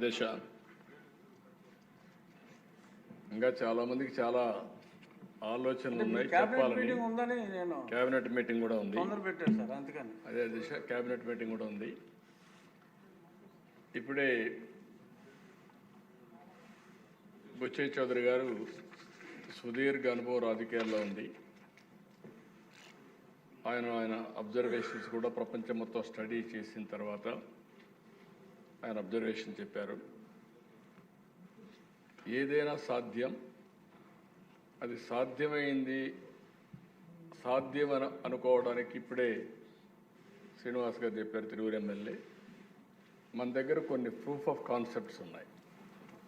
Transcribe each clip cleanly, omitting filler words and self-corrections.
అధ్యక్ష, ఇంకా చాలా మందికి చాలా ఆలోచనలు ఉన్నాయి చెప్పాలని. కేబినెట్ మీటింగ్ కూడా ఉంది. అదే అధ్యక్ష, కేబినెట్ మీటింగ్ కూడా ఉంది. ఇప్పుడే బుచ్చయ్య చౌదరి గారు సుదీర్ఘ అనుభవం రాజకీయాల్లో ఉంది. ఆయన అబ్జర్వేషన్స్ కూడా ప్రపంచం మొత్తం స్టడీ చేసిన తర్వాత ఆయన అబ్జర్వేషన్ చెప్పారు. ఏదైనా సాధ్యం, అది సాధ్యమైంది సాధ్యమని అనుకోవడానికి ఇప్పుడే శ్రీనివాస్ గారు చెప్పారు, తిరువురు ఎమ్మెల్యే. మన దగ్గర కొన్ని ప్రూఫ్ ఆఫ్ కాన్సెప్ట్స్ ఉన్నాయి.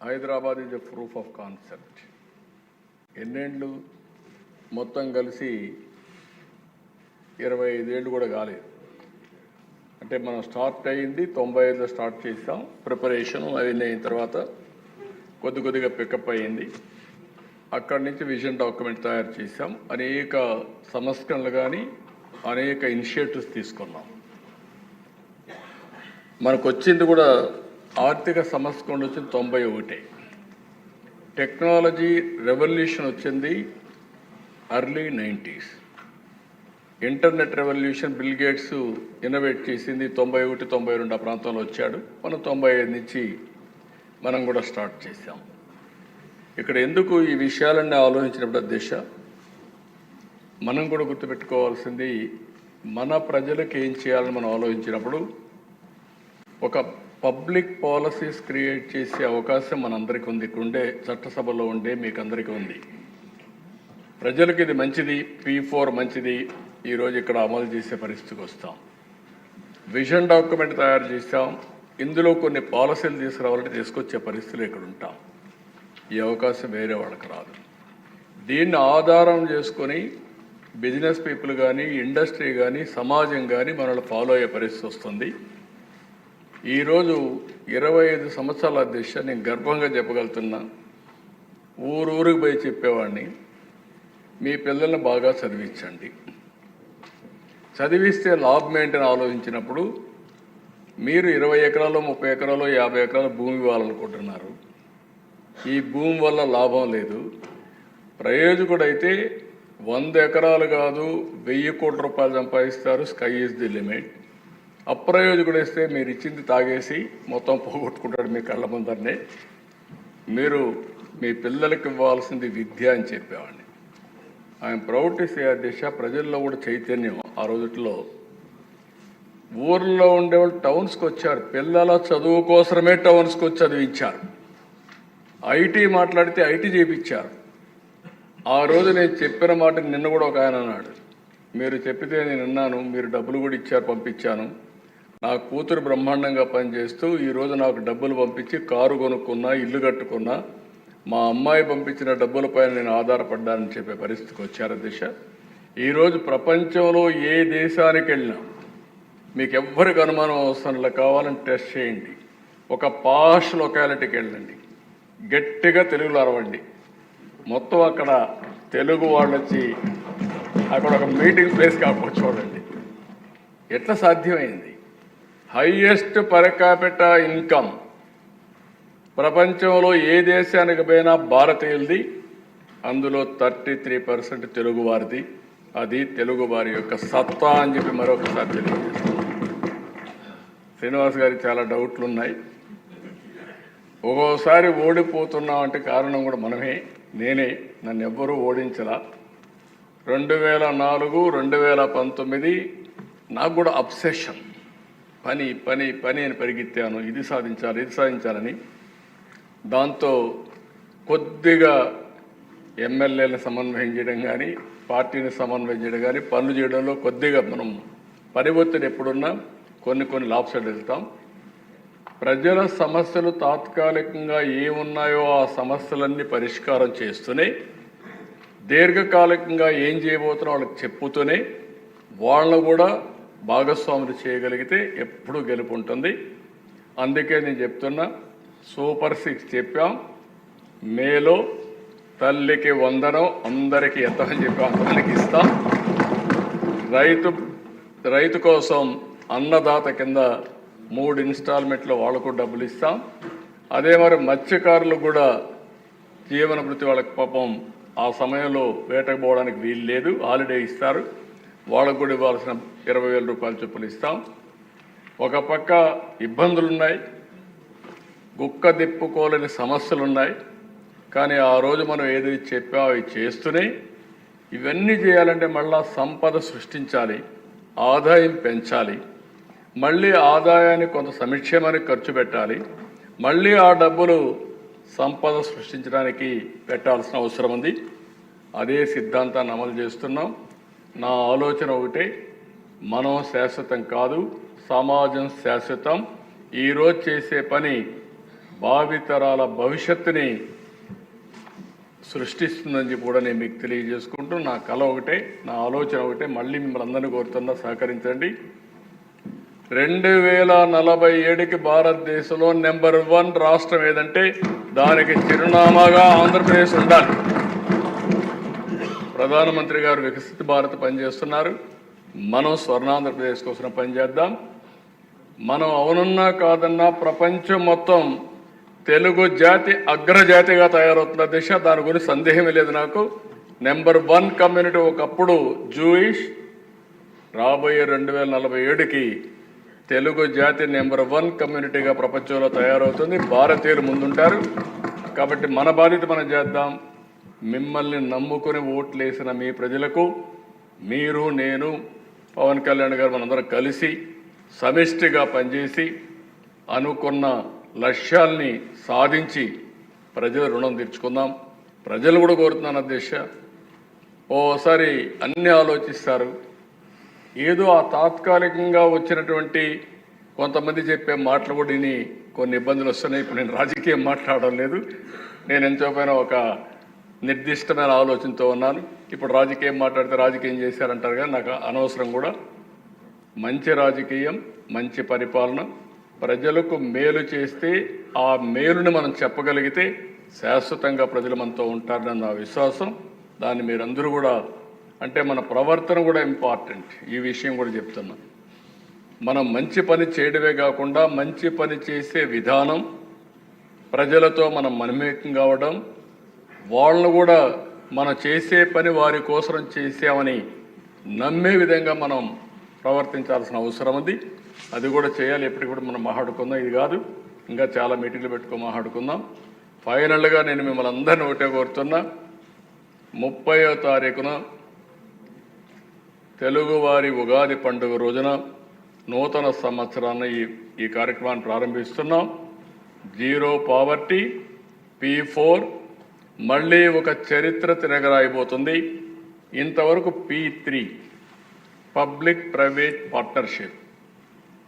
Hyderabad is a proof of concept. ఎన్నేళ్ళు మొత్తం కలిసి 25 ఏళ్ళు కూడా కాలేదు. అంటే మనం స్టార్ట్ అయ్యింది 95లో స్టార్ట్ చేసాం. ప్రిపరేషన్ అవన్నీ అయిన తర్వాత కొద్దిగా పికప్ అయ్యింది. అక్కడి నుంచి విజన్ డాక్యుమెంట్ తయారు చేసాం. అనేక సంస్కరణలు కానీ అనేక ఇనిషియేటివ్స్ తీసుకున్నాం. మనకు వచ్చింది కూడా ఆర్థిక సంస్కరణ వచ్చింది 91. టెక్నాలజీ రెవల్యూషన్ వచ్చింది early 90s. Internet revolution bill gates innovate చేసింది 91, 92 ఆ ప్రాంతంలో వచ్చాడు. మనం 95 నుంచి మనం కూడా స్టార్ట్ చేసాం. ఇక్కడ ఎందుకు ఈ విషయాలన్నీ ఆలోచించినప్పుడు అధ్యక్ష, మనం కూడా గుర్తుపెట్టుకోవాల్సింది, మన ప్రజలకు ఏం చేయాలని మనం ఆలోచించినప్పుడు ఒక పబ్లిక్ పాలసీస్ క్రియేట్ చేసే అవకాశం మనందరికీ ఉంది. ఇక్కడుండే చట్టసభలో ఉండే మీకు అందరికీ ఉంది. ప్రజలకు ఇది మంచిది, P4 మంచిది, ఈరోజు ఇక్కడ అమలు చేసే పరిస్థితికి వస్తాం. విజన్ డాక్యుమెంట్ తయారు చేస్తాం. ఇందులో కొన్ని పాలసీలు తీసుకురావాలంటే తీసుకొచ్చే పరిస్థితులు ఇక్కడ ఉంటాం. ఈ అవకాశం వేరే వాళ్ళకి రాదు. దీన్ని ఆధారం చేసుకొని బిజినెస్ పీపుల్ కానీ, ఇండస్ట్రీ కానీ, సమాజం కానీ మనల్ని ఫాలో అయ్యే పరిస్థితి వస్తుంది. ఈరోజు 25 సంవత్సరాల అధ్యక్ష, నేను గర్వంగా చెప్పగలుగుతున్నా. ఊరికి పోయి చెప్పేవాడిని, మీ పిల్లల్ని బాగా చదివించండి. చదివిస్తే లాభం ఏంటని ఆలోచించినప్పుడు మీరు 20 ఎకరాలు, 30 ఎకరాలు, 50 ఎకరాల భూమి ఇవ్వాలనుకుంటున్నారు. ఈ భూమి వల్ల లాభం లేదు. ప్రయోజకుడైతే 100 ఎకరాలు కాదు 1000 కోట్ల రూపాయలు సంపాదిస్తారు. Sky is the limit. అప్రయోజకుడైతే మీరు ఇచ్చింది తాగేసి మొత్తం పోగొట్టుకుంటాడు మీ కళ్ళ ముందరనే. మీరు మీ పిల్లలకి ఇవ్వాల్సింది విద్య అని చెప్పేవాడిని. ఆయన ప్రౌడ్ టు సే అధ్యక్ష, ప్రజల్లో కూడా చైతన్యం ఆ రోజుల్లో. ఊర్లో ఉండేవాళ్ళు టౌన్స్కి వచ్చారు. పిల్లల చదువు కోసమే టౌన్స్కి వచ్చి చదివించారు. ఐటీ మాట్లాడితే ఐటీ చేయించారు. ఆ రోజు నేను చెప్పిన మాట నిన్న కూడా ఒక ఆయన అన్నాడు, మీరు చెప్పితే నేను విన్నాను, మీరు డబ్బులు కూడా ఇచ్చారు, పంపించాను. నా కూతురు బ్రహ్మాండంగా పనిచేస్తూ ఈరోజు నాకు డబ్బులు పంపించి కారు కొనుక్కున్నా, ఇల్లు కట్టుకున్నా. మా అమ్మాయి పంపించిన డబ్బులపైన నేను ఆధారపడ్డానని చెప్పే పరిస్థితికి వచ్చారు దిశ. ఈరోజు ప్రపంచంలో ఏ దేశానికి వెళ్ళినా మీకు ఎవ్వరికి అనుమానం అవసరంలో కావాలని టెస్ట్ చేయండి. ఒక పాష్ లొకాలిటీకి వెళ్ళండి, గట్టిగా తెలుగులో అరవండి. మొత్తం అక్కడ తెలుగు వాళ్ళు వచ్చి అక్కడ ఒక మీటింగ్ ప్లేస్ కాకపోతే చూడండి ఎట్లా సాధ్యమైంది. హైయెస్ట్ పర్ క్యాపిటా ఇన్కమ్ ప్రపంచంలో ఏ దేశానికి పోయినా భారతీయులది. అందులో 33% తెలుగువారిది. అది తెలుగువారి యొక్క సత్తా అని చెప్పి మరొకసారి తెలియజేస్తాను. శ్రీనివాస్ గారికి చాలా డౌట్లు ఉన్నాయి. ఒక్కోసారి ఓడిపోతున్నామంటే కారణం కూడా మనమే, నేనే. నన్ను ఎవ్వరూ ఓడించలా. 2004, 2019 నాకు కూడా అబ్సెషన్. పని పని పని అని పరిగెత్తాను. ఇది సాధించాలని. దాంతో కొద్దిగా ఎమ్మెల్యేలను సమన్వయం చేయడం కానీ, పార్టీని సమన్వయం చేయడం కానీ, పనులు చేయడంలో కొద్దిగా మనం పని ఒత్తిడి ఎప్పుడున్నా కొన్ని లాభసాలు వెళ్తాం. ప్రజల సమస్యలు తాత్కాలికంగా ఏమున్నాయో ఆ సమస్యలన్నీ పరిష్కారం చేస్తూనే, దీర్ఘకాలికంగా ఏం చేయబోతున్నా వాళ్ళకి చెప్పుతూనే, వాళ్ళను కూడా భాగస్వాములు చేయగలిగితే ఎప్పుడూ గెలుపు ఉంటుంది. అందుకే నేను చెప్తున్నా, సూపర్ 6 చెప్పాం. మేలో తల్లికి వందనం అందరికీ ఎంతమని చెప్పాం, అంతమందికి ఇస్తాం. రైతు కోసం అన్నదాత కింద 3 ఇన్స్టాల్మెంట్లో వాళ్ళకు డబ్బులు ఇస్తాం. అదే మరి మత్స్యకారులు కూడా జీవన భృతి వాళ్ళకి పాపం ఆ సమయంలో వేటకు పోవడానికి వీలు లేదు, హాలిడే ఇస్తారు, వాళ్ళకు కూడా ఇవ్వాల్సిన 20,000 రూపాయల చొప్పులు ఇస్తాం. ఒక పక్క ఇబ్బందులున్నాయి, గుక్క దిప్పుకోలేని సమస్యలున్నాయి. కానీ ఆ రోజు మనం ఏది చెప్పామో అవి చేస్తూనే ఇవన్నీ చేయాలంటే మళ్ళా సంపద సృష్టించాలి, ఆదాయం పెంచాలి, మళ్ళీ ఆదాయాన్ని కొంత సంక్షేమానికి ఖర్చు పెట్టాలి, మళ్ళీ ఆ డబ్బులు సంపద సృష్టించడానికి పెట్టాల్సిన అవసరం ఉంది. అదే సిద్ధాంతాన్ని అమలు చేస్తున్నాం. నా ఆలోచన ఒకటే, మనం శాశ్వతం కాదు, సమాజం శాశ్వతం. ఈరోజు చేసే పని భావితరాల భవిష్యత్తుని సృష్టిస్తుందని చెప్పి కూడా నేను మీకు తెలియజేసుకుంటూ, నా కళ ఒకటే, నా ఆలోచన ఒకటే, మళ్ళీ మిమ్మల్ని అందరినీ కోరుతున్నా సహకరించండి. 2047కి భారతదేశంలో నెంబర్ 1 రాష్ట్రం ఏదంటే దానికి చిరునామాగా ఆంధ్రప్రదేశ్ ఉండాలి. ప్రధానమంత్రి గారు వికసిత భారత్ పనిచేస్తున్నారు. మనం స్వర్ణాంధ్రప్రదేశ్ కోసం పనిచేద్దాం. మనం అవునన్నా కాదన్నా ప్రపంచం మొత్తం తెలుగు జాతి అగ్రజాతిగా తయారవుతున్న దిశ, దాని గురించి సందేహమే లేదు నాకు. నెంబర్ 1 కమ్యూనిటీ ఒకప్పుడు జూయిష్, రాబోయే 2047కి తెలుగు జాతి నెంబర్ 1 కమ్యూనిటీగా ప్రపంచంలో తయారవుతుంది. భారతీయులు ముందుంటారు. కాబట్టి మన బాధ్యత మనం చేద్దాం. మిమ్మల్ని నమ్ముకుని ఓట్లేసిన మీ ప్రజలకు మీరు, నేను, పవన్ కళ్యాణ్ గారు మనందరం కలిసి సమిష్టిగా పనిచేసి అనుకున్న లక్ష్యాల్ని సాధించి ప్రజల రుణం తీర్చుకుందాం. ప్రజలు కూడా కోరుతున్నాను అధ్యక్ష, ఓసారి అన్నీ ఆలోచిస్తారు. ఏదో ఆ తాత్కాలికంగా వచ్చినటువంటి కొంతమంది చెప్పే మాటలు కూడా విని కొన్ని ఇబ్బందులు వస్తున్నాయి. ఇప్పుడు నేను రాజకీయం మాట్లాడడం లేదు, నేను ఎంతోపైన ఒక నిర్దిష్టమైన ఆలోచనతో ఉన్నాను. ఇప్పుడు రాజకీయం మాట్లాడితే రాజకీయం చేశారంటారు కానీ నాకు అనవసరం కూడా. మంచి రాజకీయం, మంచి పరిపాలన, ప్రజలకు మేలు చేస్తే ఆ మేలుని మనం చెప్పగలిగితే శాశ్వతంగా ప్రజలు మనతో ఉంటారని నా విశ్వాసం. దాన్ని మీరందరూ కూడా, అంటే మన ప్రవర్తన కూడా ఇంపార్టెంట్. ఈ విషయం కూడా చెప్తున్నా. మనం మంచి పని చేయడమే కాకుండా మంచి పని చేసే విధానం, ప్రజలతో మనం మమేకం కావడం, వాళ్ళను కూడా మనం చేసే పని వారి కోసం చేసామని నమ్మే విధంగా మనం ప్రవర్తించాల్సిన అవసరం ఉంది. అది కూడా చేయాలి. ఎప్పటికి కూడా మనం మాట్లాడుకుందాం. ఇది కాదు, ఇంకా చాలా మీటింగ్లు పెట్టుకొని మాట్లాడుకుందాం. ఫైనల్గా నేను మిమ్మల్ని అందరినీ ఒకటే కోరుతున్నా, 30వ తారీఖున తెలుగువారి ఉగాది పండుగ రోజున నూతన సంవత్సరాన్ని ఈ కార్యక్రమాన్ని ప్రారంభిస్తున్నాం. జీరో పావర్టీ, P4 మళ్ళీ ఒక చరిత్ర తిరగరాయిపోతుంది. ఇంతవరకు P3 పబ్లిక్ ప్రైవేట్ పార్ట్నర్షిప్.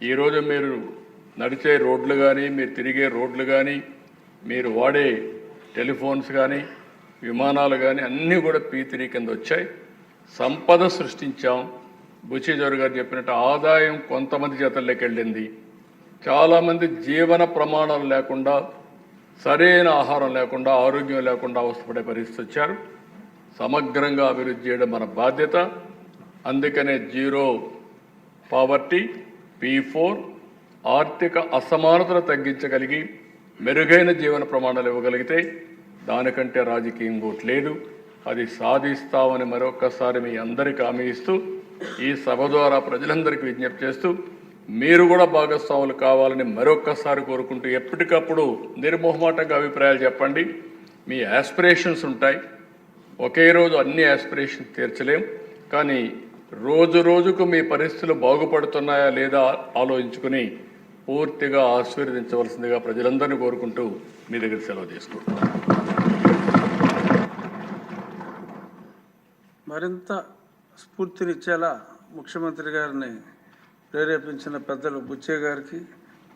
ఈరోజు మీరు నడిచే రోడ్లు కానీ, మీరు తిరిగే రోడ్లు కానీ, మీరు వాడే టెలిఫోన్స్ కానీ, విమానాలు కానీ అన్నీ కూడా P3 కింద వచ్చాయి. సంపద సృష్టించాం. బుచ్చిజోరు గారు చెప్పినట్టు ఆదాయం కొంతమంది చేతల్లోకి వెళ్ళింది. చాలామంది జీవన ప్రమాణాలు లేకుండా, సరైన ఆహారం లేకుండా, ఆరోగ్యం లేకుండా అవస్థపడే పరిస్థితి వచ్చారు. సమగ్రంగా అభివృద్ధి చేయడం మన బాధ్యత. అందుకనే జీరో పావర్టీ, P4 ఆర్థిక అసమానతలు తగ్గించగలిగి మెరుగైన జీవన ప్రమాణాలు ఇవ్వగలిగితే దానికంటే రాజకీయం ఇంకోటి లేదు. అది సాధిస్తామని మరొకసారి మీ అందరికీ హామీ ఇస్తూ, ఈ సభ ద్వారా ప్రజలందరికీ విజ్ఞప్తి చేస్తూ, మీరు కూడా భాగస్వాములు కావాలని మరొక్కసారి కోరుకుంటూ, ఎప్పటికప్పుడు నిర్మోహమాటంగా అభిప్రాయాలు చెప్పండి. మీ యాస్పిరేషన్స్ ఉంటాయి. ఒకే రోజు అన్ని యాస్పిరేషన్స్ తీర్చలేం. కానీ రోజు రోజుకు మీ పరిస్థితులు బాగుపడుతున్నాయా లేదా ఆలోచించుకుని పూర్తిగా ఆశీర్వదించవలసిందిగా ప్రజలందరినీ కోరుకుంటూ మీ దగ్గర సెలవు తీసుకుంటున్నాను. మరింత స్ఫూర్తినిచ్చేలా ముఖ్యమంత్రి గారిని ప్రేరేపించిన పెద్దలు బుచ్చయ్య గారికి,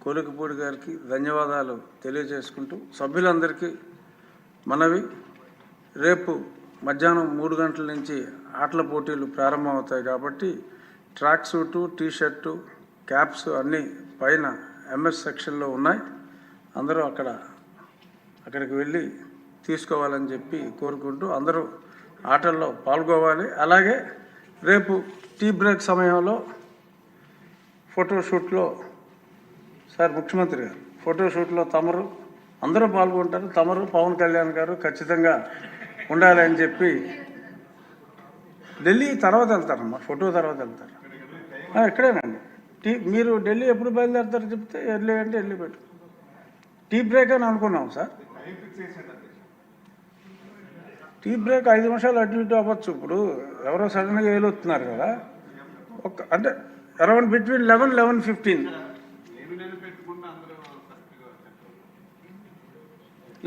కోలికపూడి గారికి ధన్యవాదాలు తెలియజేసుకుంటూ, సభ్యులందరికీ మనవి, రేపు మధ్యాహ్నం 3 గంటల నుంచి ఆటల పోటీలు ప్రారంభమవుతాయి. కాబట్టి ట్రాక్ సూటు, టీషర్టు, క్యాప్స్ అన్నీ పైన MS సెక్షన్లో ఉన్నాయి. అందరూ అక్కడికి వెళ్ళి తీసుకోవాలని చెప్పి కోరుకుంటూ అందరూ ఆటల్లో పాల్గొవాలి. అలాగే రేపు టీ బ్రేక్ సమయంలో ఫోటోషూట్లో, సార్ ముఖ్యమంత్రి గారు ఫోటోషూట్లో తమరు అందరూ పాల్గొంటారు. తమరు పవన్ కళ్యాణ్ గారు ఖచ్చితంగా ఉండాలి అని చెప్పి ఢిల్లీ తర్వాత వెళ్తారమ్మా, ఫోటో తర్వాత వెళ్తారు. ఇక్కడేనండి. మీరు ఢిల్లీ ఎప్పుడు బయలుదేరుతారో చెప్తే ఎర్లీ అంటే ఎర్లీ పెట్టు. టీ బ్రేక్ అని అనుకున్నాం సార్. టీ బ్రేక్ 5 నిమిషాలు అటు ఇటు అవ్వచ్చు. ఇప్పుడు ఎవరో సడన్గా ఏలొస్తున్నారు కదా, అంటే around between 11-11:15.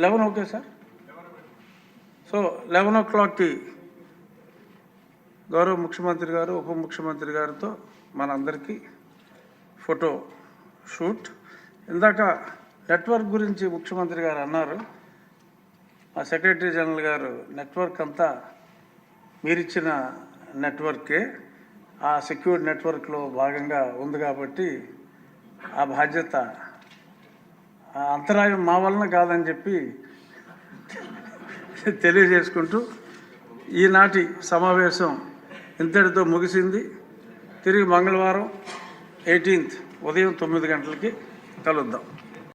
11 okay sir. So 11 o'clockకి గౌరవ ముఖ్యమంత్రి గారు, ఉప ముఖ్యమంత్రి గారితో మనందరికీ ఫోటో షూట్. ఇందాక నెట్వర్క్ గురించి ముఖ్యమంత్రి గారు అన్నారు. మా సెక్రటరీ జనరల్ గారు నెట్వర్క్ అంతా మీరిచ్చిన నెట్వర్కే, ఆ సెక్యూర్డ్ నెట్వర్క్లో భాగంగా ఉంది కాబట్టి ఆ బాధ్యత, ఆ అంతరాయం మా వలన కాదని చెప్పి తెలియజేసుకుంటూ ఈనాటి సమావేశం ఇంతటితో ముగిసింది. తిరిగి మంగళవారం 18th ఉదయం 9 గంటలకి కలుద్దాం.